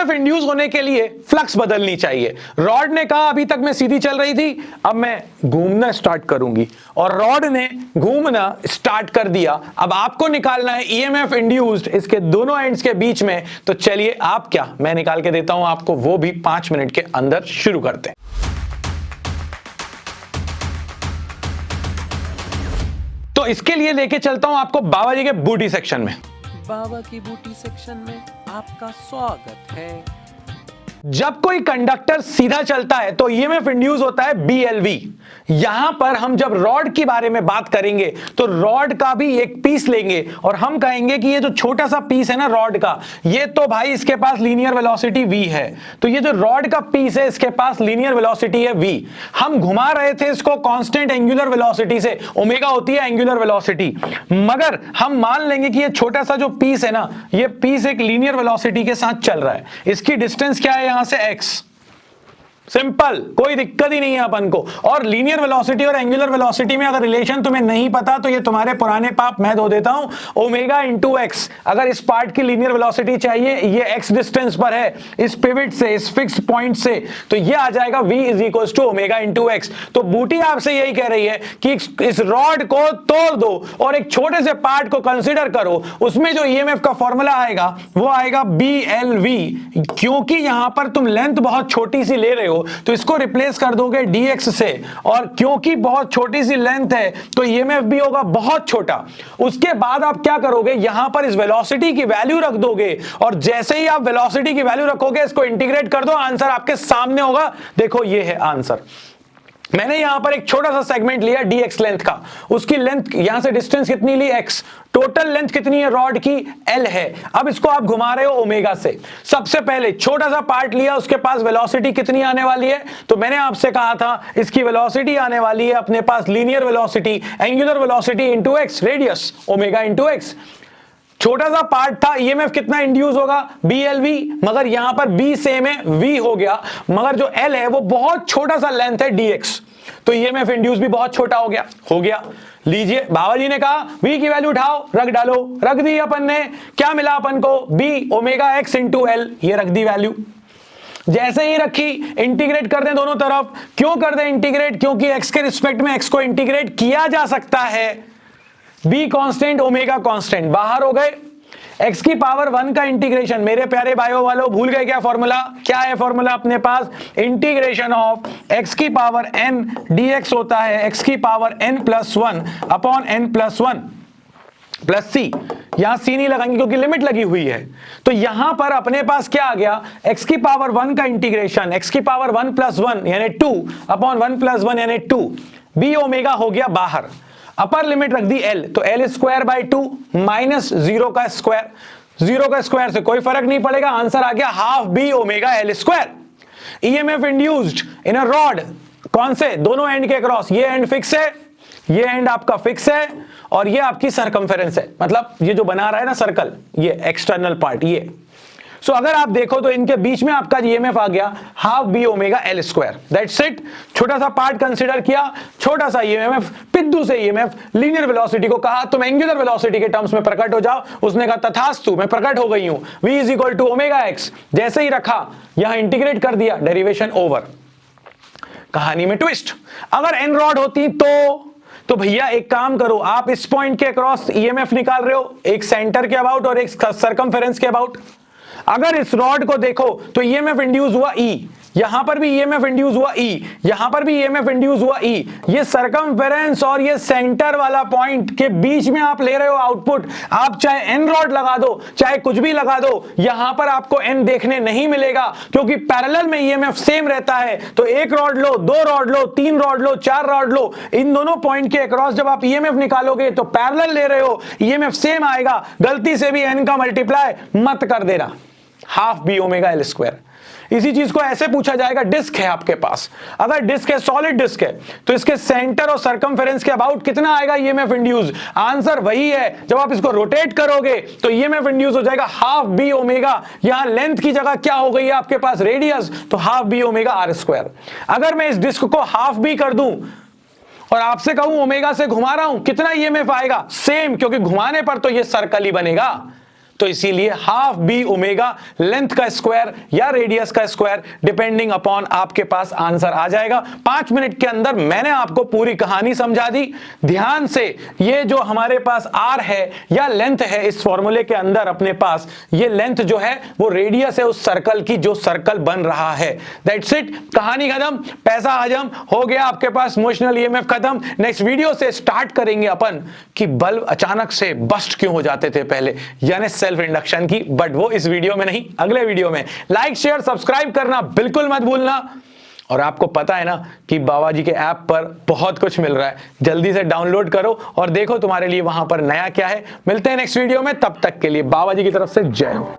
EMF induce होने के लिए फ्लक्स बदलनी चाहिए। रॉड ने कहा अभी तक मैं सीधी चल रही थी, अब मैं घूमना स्टार्ट करूंगी, और रॉड ने घूमना स्टार्ट कर दिया। अब आपको निकालना है ईएमएफ इंड्यूस्ड इसके दोनों एंड्स के बीच में। तो चलिए आप क्या, मैं निकाल के देता हूं आपको, वो भी 5 मिनट के अंदर। शुरू करते हैं। तो इसके लिए लेके चलता हूं आपको बाबा जी के बूटी सेक्शन में। बाबा की बूटी सेक्शन में आपका स्वागत है। जब कोई कंडक्टर सीधा चलता है तो ईएमएफ इंड्यूस होता है बीएलवी। यहां पर हम जब रॉड के बारे में बात करेंगे तो रॉड का भी एक पीस लेंगे और हम कहेंगे कि ये जो छोटा सा पीस है ना रॉड का, ये तो भाई इसके पास लीनियर वेलोसिटी v है, तो ये जो रॉड का पीस है इसके पास लीनियर वेलोसिटी है v। हम घुमा रहे थे इसको कांस्टेंट एंगुलर वेलोसिटी से, ओमेगा होती है एंगुलर वेलोसिटी, मगर हम मान लेंगे कि ये छोटा सा जो पीस है ना, ये पीस एक लीनियर वेलोसिटी के साथ चल रहा है। इसकी डिस्टेंस क्या है यहां से x, सिंपल, कोई दिक्कत ही नहीं है अपन को। और लीनियर वेलोसिटी और एंगुलर वेलोसिटी में अगर रिलेशन तुम्हें नहीं पता तो ये तुम्हारे पुराने पाप मैं धो देता हूं, ओमेगा इंटू एक्स। अगर इस पार्ट की लीनियर वेलोसिटी चाहिए, ये एक्स डिस्टेंस पर है इस पिवट से, इस फिक्स पॉइंट से, तो ये आ जाएगा v is equal to omega into x. तो बूटी आपसे यही कह रही है कि इस रॉड को तोड़ दो और एक छोटे से पार्ट को कंसिडर करो, उसमें जो ईएमएफ का फॉर्मूला आएगा वो आएगा BLV। क्योंकि यहां पर तुम लेंथ बहुत छोटी सी ले रहे हो तो इसको रिप्लेस कर दोगे dx से, और क्योंकि बहुत छोटी सी लेंथ है तो ईएमएफ भी होगा बहुत छोटा। उसके बाद आप क्या करोगे, यहां पर इस वेलोसिटी की वैल्यू रख दोगे, और जैसे ही आप वेलोसिटी की वैल्यू रखोगे इसको इंटीग्रेट कर दो, आंसर आपके सामने होगा। देखो ये है आंसर। मैंने यहां पर एक छोटा सा सेगमेंट लिया dx लेंथ का, उसकी लेंथ यहां से डिस्टेंस कितनी ली x, टोटल लेंथ कितनी है रॉड की, L है। अब इसको आप घुमा रहे हो ओमेगा से। सबसे पहले छोटा सा पार्ट लिया, उसके पास वेलोसिटी कितनी आने वाली है, तो मैंने आपसे कहा था इसकी वेलोसिटी आने वाली है अपने पास linear velocity angular velocity into x, radius omega into x. छोटा सा पार्ट था, ईएमएफ कितना इंड्यूस होगा BLV, मगर यहां पर B सेम है, V हो गया, मगर जो L है वो बहुत छोटा सा लेंथ है dx, तो ईएमएफ इंड्यूस भी बहुत छोटा हो गया। लीजिए बाबा जी ने कहा V की वैल्यू उठाओ, रख डालो, रख दी अपन ने, क्या मिला अपन को, B omega x into L, ये रख दी वैल्यू। जैसे ही रखी, इंटीग्रेट कर दें दोनों तरफ। क्यों कर दें इंटीग्रेट, क्योंकि x के रिस्पेक्ट में x को इंटीग्रेट किया जा सकता है। b कांस्टेंट ओमेगा कांस्टेंट बाहर हो गए, x की पावर 1 का इंटीग्रेशन, मेरे प्यारे बायो वालों भूल गए क्या फॉर्मूला, क्या है फॉर्मूला अपने पास, इंटीग्रेशन ऑफ x की पावर n dx होता है x की power n plus 1 upon n plus 1 plus c। यहां c नहीं लगाएंगे क्योंकि लिमिट लगी हुई है, तो यहां पर अपने पास क्या आ गया, x की पावर 1 का इंटीग्रेशन, x की पावर 1 प्लस 1 यानी 2 अपॉन 1 प्लस 1 यानी 2, b ओमेगा हो गया बाहर, अपर लिमिट रख दी L, तो L स्क्वायर बाई 2 माइनस 0 का स्क्वायर, 0 का स्क्वायर से कोई फर्क नहीं पड़ेगा, आंसर आ गया half b omega L square. EMF induced in a rod, कौन से, दोनों एंड के क्रॉस, ये एंड फिक्स है, ये एंड आपका फिक्स है, और ये आपकी सरकमफेरेंस है, मतलब ये जो बना रहा है ना सर्कल, ये एक्सटर्नल पार्ट ये। सो अगर आप देखो तो इनके बीच में आपका ईएमएफ आ गया half b omega L square, that's it. छोटा सा पार्ट कंसीडर किया, छोटा सा ईएमएफ, पिद्दू से ईएमएफ, लीनियर वेलोसिटी को कहा तुम एंगुलर वेलोसिटी के टर्म्स में प्रकट हो जाओ, उसने कहा तथास्तु मैं प्रकट हो गई हूं, v is equal to omega x। जैसे ही रखा यहां इंटीग्रेट कर दिया, डेरिवेशन ओवर। कहानी में ट्विस्ट, अगर n रॉड होती तो भैया एक काम करो, आप इस पॉइंट के अक्रॉस ईएमएफ निकाल रहे हो, एक सेंटर के अबाउट और एक सरकमफेरेंस के अबाउट। अगर इस रॉड को देखो तो ईएमएफ इंड्यूस हुआ E, यहां पर भी ईएमएफ इंड्यूस हुआ E, यहां पर भी ईएमएफ इंड्यूस हुआ E। ये सरकमफेरेंस और ये सेंटर वाला पॉइंट के बीच में आप ले रहे हो आउटपुट। आप चाहे n रॉड लगा दो, चाहे कुछ भी लगा दो, यहां पर आपको n देखने नहीं मिलेगा, क्योंकि पैरेलल में ईएमएफ सेम रहता है। तो एक रॉड लो, दो रॉड लो, तीन रॉड लो, चार रॉड लो, इन दोनों पॉइंट के अक्रॉस जब आप ईएमएफ निकालोगे तो पैरेलल ले रहे हो, ईएमएफ सेम आएगा। गलती से भी n का मल्टीप्लाई मत कर देना, half b omega L square. इसी चीज को ऐसे पूछा जाएगा, डिस्क है आपके पास, अगर डिस्क है, सॉलिड डिस्क है, तो इसके सेंटर और सरकमफेरेंस के अबाउट कितना आएगा ईएमएफ इंड्यूस, आंसर वही है। जब आप इसको रोटेट करोगे तो ईएमएफ इंड्यूस हो जाएगा हाफ b ओमेगा, यहां लेंथ की जगह क्या हो गई है आपके पास, रेडियस, तो half b omega R square. अगर मैं इस डिस्क को हाफ b कर दूं और आपसे कहूं ओमेगा से घुमा रहा हूं, कितना ईएमएफ आएगा, सेम, क्योंकि घुमाने पर तो ये सर्कल ही बनेगा। तो इसीलिए हाफ बी ओमेगा लेंथ का स्क्वायर या रेडियस का स्क्वायर डिपेंडिंग अपॉन आपके पास आंसर आ जाएगा। 5 मिनट के अंदर मैंने आपको पूरी कहानी समझा दी। ध्यान से, ये जो हमारे पास आर है या लेंथ है इस फॉर्मूले के अंदर अपने पास, ये लेंथ जो है वो रेडियस है उस सर्कल की जो सर्कल बन रहा है। दैट्स इट, कहानी खत्म, पैसा हजम हो गया आपके पास, इमोशनल ईएमएफ खत्म। नेक्स्ट वीडियो से स्टार्ट करेंगे अपन कि बल्ब अचानक से बस्ट क्यों हो जाते थे पहले, यानी सेल्फ इंडक्शन की, बट वो इस वीडियो में नहीं, अगले वीडियो में। लाइक शेयर सब्सक्राइब करना बिल्कुल मत भूलना। और आपको पता है ना कि बाबा जी के ऐप पर बहुत कुछ मिल रहा है, जल्दी से डाउनलोड करो और देखो तुम्हारे लिए वहां पर नया क्या है। मिलते हैं नेक्स्ट वीडियो में, तब तक के लिए बाबा जी की तरफ से जय हो।